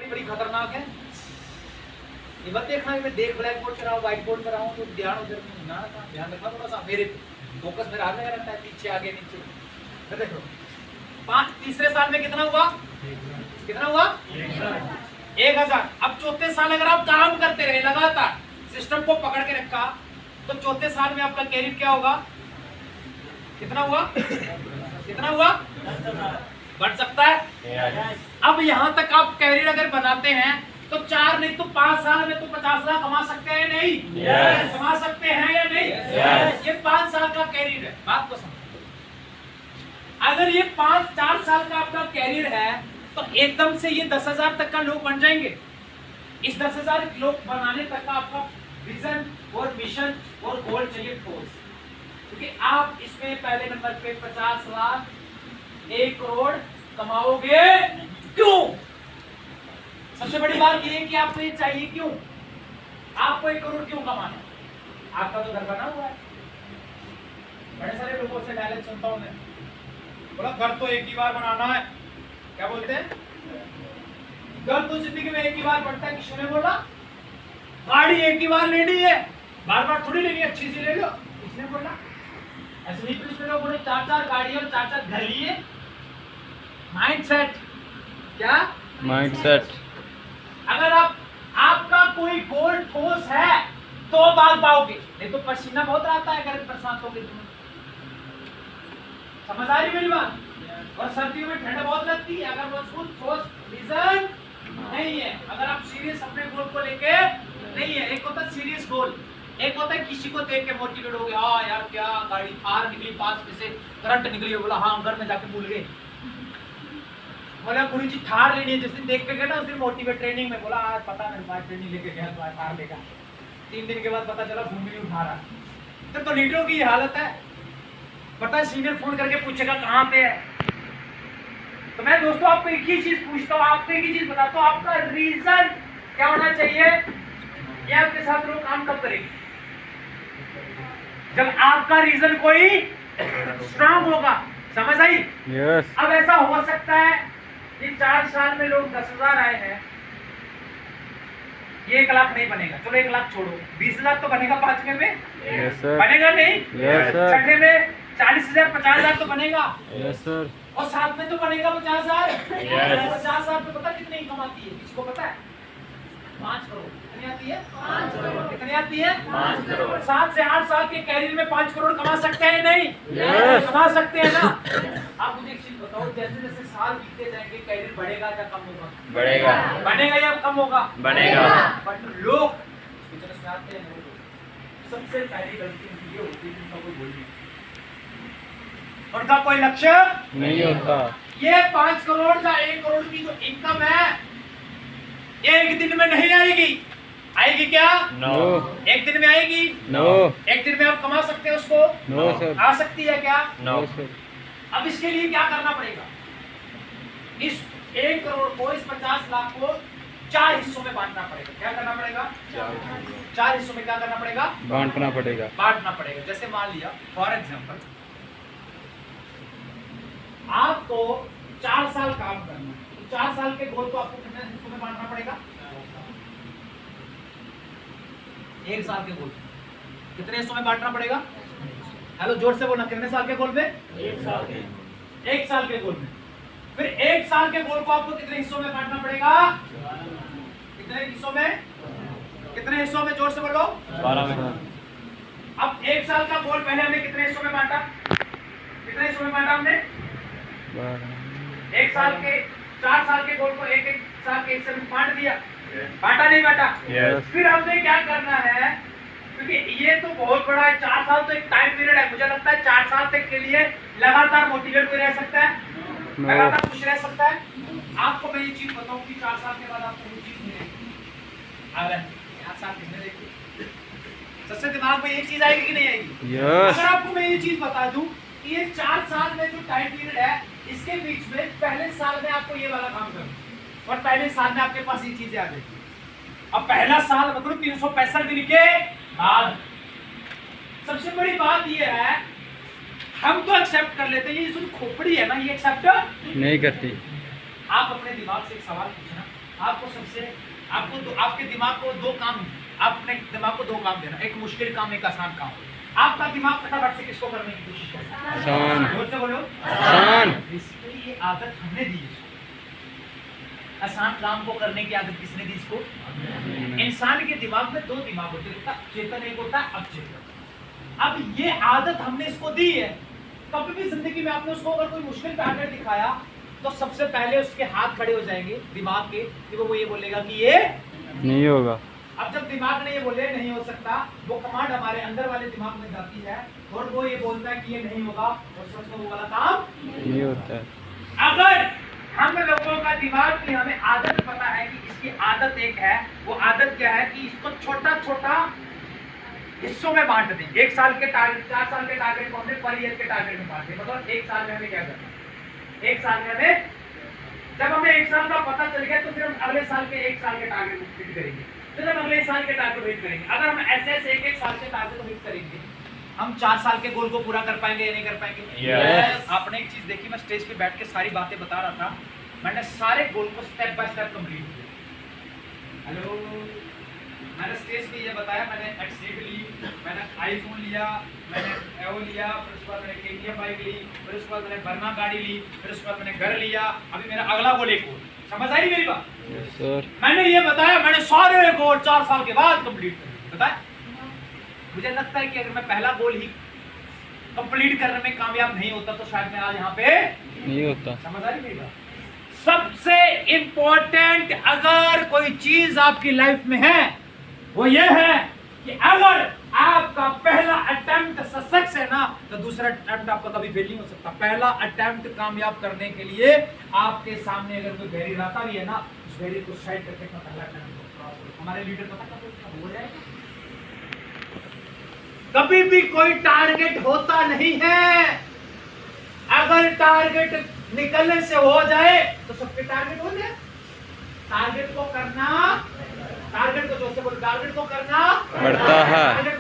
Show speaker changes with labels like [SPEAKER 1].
[SPEAKER 1] बड़ी खतरनाक है। ये मत देखना मैं देख ब्लैक बोर्ड पे रहा हूँ, व्हाइट बोर्ड पे रहा हूँ, तो ध्यान उधर ना ध्यान रखना थोड़ा सा, मेरे फोकस मेरा हाथ लगा रहता है, पीछे आगे नीचे। देखो तीसरे साल में कितना हुआ, कितना हुआ 1000। अब चौथे साल अगर आप काम करते रहे लगातार, सिस्टम को पकड़ के रखा, तो चौथे साल में आपका कैरियर क्या होगा, कितना हुआ, कितना हुआ, बढ़ सकता है। अब यहां तक आप कैरियर अगर बनाते हैं तो 4 नहीं तो 5 साल में तो 50 लाख कमा सकते हैं नहीं, कमा सकते हैं या नहीं। ये 5 साल का कैरियर है, बात को समझो। अगर ये 4 साल का आपका कैरियर है तो एकदम से ये 10,000 तक का लोग बन जाएंगे। इस 10,000 लोग बनाने तक का आपका विजन और मिशन और गोल चाहिए ठोस, क्योंकि आप इसमें पहले नंबर पे 50 लाख 1 करोड़ कमाओगे। क्यों? सबसे बड़ी बात यह है कि आपको ये चाहिए क्यों, आपको 1 करोड़ क्यों कमाना है? आपका तो घर बना हुआ है। बड़े सारे लोगों से डायलॉग सुनता हूं मैं, बोला घर तो एक ही बार बनाना है। क्या बोलते हैं? घर तो जिंदगी में एक ही बार बनता है। किसने बोला? गाड़ी एक ही बार लेनी है, बार बार थोड़ी लेनी, अच्छी सी ले लो। किसने बोला? ऐसे नहीं कुछ लोग बोले 4-4 गाड़ी और 4-4 घर लिए। माइंडसेट, क्या
[SPEAKER 2] माइंडसेट।
[SPEAKER 1] अगर आपका कोई गोल ठोस है तो भाग पाओगे, नहीं तो पसीना बहुत आता है अगर बरसात हो गई तुम्हें। समझ आ रही मेरी बात? और सर्दियों में ठंड बहुत लगती है अगर मजबूत ठोस विजन नहीं है, अगर आप सीरियस अपने गोल को लेके नहीं है। एक होता है सीरियस गोल, एक होता है किसी को देख के मोटिवेट हो गया, हाँ यार क्या गाड़ी थार निकली पास में से, करंट निकली, बोला हाँ घर में जाके भूल गए, बोला गुरु जी थार लेनी है। जिस दिन देख के गया ना उस दिन मोटिवेट ट्रेनिंग में, बोला आज पता नहीं मैं ट्रेनिंग लेके गया तो थार लेगा, 3 दिन के बाद पता चला घूम भी उठा रहा। तो लीडरों की हालत है, पता है सीनियर फोन करके पूछेगा कहाँ पे है। तो मैं दोस्तों आपको एक ही चीज पूछता हूँ, आपको एक ही चीज बताता हूँ, आपका रीजन क्या होना चाहिए। ये आपके साथ लोग काम कब करेंगे? जब आपका रीजन कोई स्ट्रांग होगा। समझ आई?
[SPEAKER 2] यस।
[SPEAKER 1] अब ऐसा हो सकता है कि 4 साल में लोग 10,000 आए हैं, ये 1 लाख नहीं बनेगा, चलो 1 लाख छोड़ो, 20 लाख तो बनेगा 5वें में।
[SPEAKER 2] Yes sir.
[SPEAKER 1] बनेगा नहीं?
[SPEAKER 2] Yes sir.
[SPEAKER 1] 6वें में 40,000 50,000 तो बनेगा।
[SPEAKER 2] Yes sir.
[SPEAKER 1] और 7 में तो बनेगा 50,000।
[SPEAKER 2] Yes.
[SPEAKER 1] 50,000 पे पता कितनी कमाती है? किसी को पता है? 5 करोड़। कितनी आती है? 5 करोड़। कितनी आती है? 5 करोड़। 7 से 8 साल के कैरियर में 5 करोड़ कमा सकते हैं नहीं?
[SPEAKER 2] Yes.
[SPEAKER 1] कमा सकते हैं ना? आप मुझे एक चीज बताओ, जैसे जैसे साल बीतते जाएंगे कैरियर बढ़ेगा या कम होगा?
[SPEAKER 2] बढ़ेगा।
[SPEAKER 1] बढ़ेगा या कम होगा?
[SPEAKER 2] बढ़ेगा।
[SPEAKER 1] बट लोग बिजनेस में आते हैं, सबसे पहली गलती उनकी ये होती है कि उनका कोई गोल नहीं, उनका कोई लक्ष्य
[SPEAKER 2] नहीं होता।
[SPEAKER 1] ये 5 करोड़ या 1 करोड़ की जो इनकम है ये एक दिन में नहीं आएगी। आएगी क्या?
[SPEAKER 2] नो।
[SPEAKER 1] एक दिन में आएगी?
[SPEAKER 2] नो।
[SPEAKER 1] एक दिन में आप कमा सकते हैं उसको?
[SPEAKER 2] No sir.
[SPEAKER 1] आ सकती है क्या?
[SPEAKER 2] No sir.
[SPEAKER 1] अब इसके लिए क्या करना पड़ेगा? इस 1 करोड़ को, इस 50 लाख को 4 हिस्सों में बांटना पड़ेगा। क्या करना पड़ेगा? 4 हिस्सों में क्या करना पड़ेगा?
[SPEAKER 2] बांटना पड़ेगा।
[SPEAKER 1] बांटना पड़ेगा। जैसे मान लिया फॉर एग्जाम्पल आपको 4 साल काम करना है, तो 4 साल के गोल को आपको कितने हिस्सों में बांटना पड़ेगा? 1 साल के गोल कितने हिस्सों में बांटना पड़ेगा? हेलो जोर से बोलना, कितने साल के गोल पे? 1 साल के। 1 साल के गोल में फिर 1 साल के गोल को आपको कितने हिस्सों में बांटना पड़ेगा? कितने हिस्सों में? कितने हिस्सों में? जोर से बोलो।
[SPEAKER 2] 12 में।
[SPEAKER 1] अब 1 साल का गोल पहले हमने कितने हिस्सों में बांटा? कितने हिस्सों में बांटा हमने? 1 साल के 4 साल के गोल को एक साल के हिस्से में बांट दिया। बांटा नहीं बांटा?
[SPEAKER 2] Yes.
[SPEAKER 1] फिर हमने क्या करना है, क्योंकि ये तो बहुत बड़ा है, 4 साल तो एक टाइम पीरियड है। मुझे लगता है 4 साल तक के लिए लगातार मोटिवेट रह सकता है, लगातार खुश रह सकता है। आपको मैं ये चीज बताऊं कि 4 साल के बाद आपको वो चीज मिलेगी। अगर 4 साल कितने देखिए, सबसे दिमाग में एक चीज आएगी कि नहीं आएगी?
[SPEAKER 2] Yes.
[SPEAKER 1] अगर आपको मैं ये चीज बता दूं कि ये 4 साल में जो टाइम पीरियड है, इसके बीच में पहले साल में आपको ये वाला काम करना और पहले साल में आपके पास ये चीजें आ जाएगी। अब पहला साल मतलब 365 दिन के बाद। सबसे बड़ी बात ये है, हम तो एक्सेप्ट कर लेते हैं, ये जो खोपड़ी है ना ये एक्सेप्ट
[SPEAKER 2] नहीं करती।
[SPEAKER 1] आप अपने दिमाग से एक सवाल पूछना, आपको सबसे से आपको आपके दिमाग को दो काम, आप अपने दिमाग को दो काम देना, एक मुश्किल काम, एक आसान काम। आपका दिमाग फटाफट से किसको करने की कोशिश करता है?
[SPEAKER 2] आसान।
[SPEAKER 1] जोर से बोलो
[SPEAKER 2] आसान।
[SPEAKER 1] इसलिए ये आदत हमने दी है। आसान काम को करने की आदत किसने दी इसको? इंसान के दिमाग में दो दिमाग होते हैं, चेतन एक होता है, अवचेतन। अब ये आदत हमने इसको दी है। कभी भी जिंदगी में आपने उसको अगर कोई मुश्किल पैटर्न दिखाया तो सबसे पहले उसके हाथ खड़े हो जाएंगे दिमाग के, कि वो ये बोलेगा कि ये
[SPEAKER 2] नहीं होगा।
[SPEAKER 1] अब जब दिमाग ने ये बोले नहीं हो सकता, वो कमांड हमारे अंदर वाले दिमाग में जाती है और वो ये बोलता है कि ये नहीं होगा और सच में वो वाला काम
[SPEAKER 2] नहीं होता है।
[SPEAKER 1] अगर हम लोगों का दिमाग की हमें आदत पता है कि इसकी आदत एक है, वो आदत क्या है कि इसको छोटा छोटा हिस्सों में बांट दें। 1 साल के टारगेट, 4 साल के टारगेट को हमने पर ईयर के टारगेट में बांट दें। मतलब 1 साल में हमें क्या करना है? 1 साल में हमें, जब हमें 1 साल का पता चल गया तो फिर हम अगले साल के 1 साल के टारगेट को फिट करेंगे, फिर हम अगले साल के टारगेट को हिट करेंगे। अगर हम ऐसे ऐसे 1-1 साल के टारगेट को हिट करेंगे, हम 4 साल के गोल को पूरा कर पाएंगे या नहीं कर पाएंगे?
[SPEAKER 2] Yes.
[SPEAKER 1] आपने एक चीज देखी, मैं स्टेज पे बैठ के सारी बातें बता रहा था, मैंने सारे गोल को स्टेप बाय स्टेप कंप्लीट किया। हेलो, मैंने स्टेज पे ये बताया, मैंने एक्सीड ली, मैंने आईफोन लिया, मैंने एओ लिया, फिर उसके बाद मैंने केटीएम बाइक ली, फिर उसके बाद मैंने वर्ना गाड़ी ली, फिर उसके बाद मैंने घर लिया। अभी मेरा अगला गोल एक और, समझ आई मेरी बात?
[SPEAKER 2] Yes sir.
[SPEAKER 1] मैंने ये बताया, मैंने सारे गोल 4 साल के बाद कंप्लीट कर बताया। मुझे लगता है कि अगर मैं पहला गोल ही कंप्लीट करने में कामयाब नहीं होता तो शायद मैं आज यहाँ पे
[SPEAKER 2] नहीं होता।
[SPEAKER 1] समझ आ रही मेरी बात? सबसे इंपॉर्टेंट अगर कोई चीज आपकी लाइफ में है वो ये है कि अगर आपका पहला अटेम्प्ट सक्सेस है ना, तो दूसरा अटेम्प्ट आपका कभी फेल नहीं हो सकता। पहला अटेम्प्ट कामयाब करने के लिए आपके सामने अगर कोई बैरियर आता भी है ना, उस बैरियर को साइड करके अपना पहला अटेम्प्ट क्रॉस करो। हमारे लीडर पता कब हो जाएगा? कभी भी कोई टारगेट होता नहीं है, अगर टारगेट निकलने से हो जाए तो सबके टारगेट हो जाए। टारगेट को करना, टारगेट को जोर से बोलो, टारगेट को करना
[SPEAKER 2] बढ़ता है।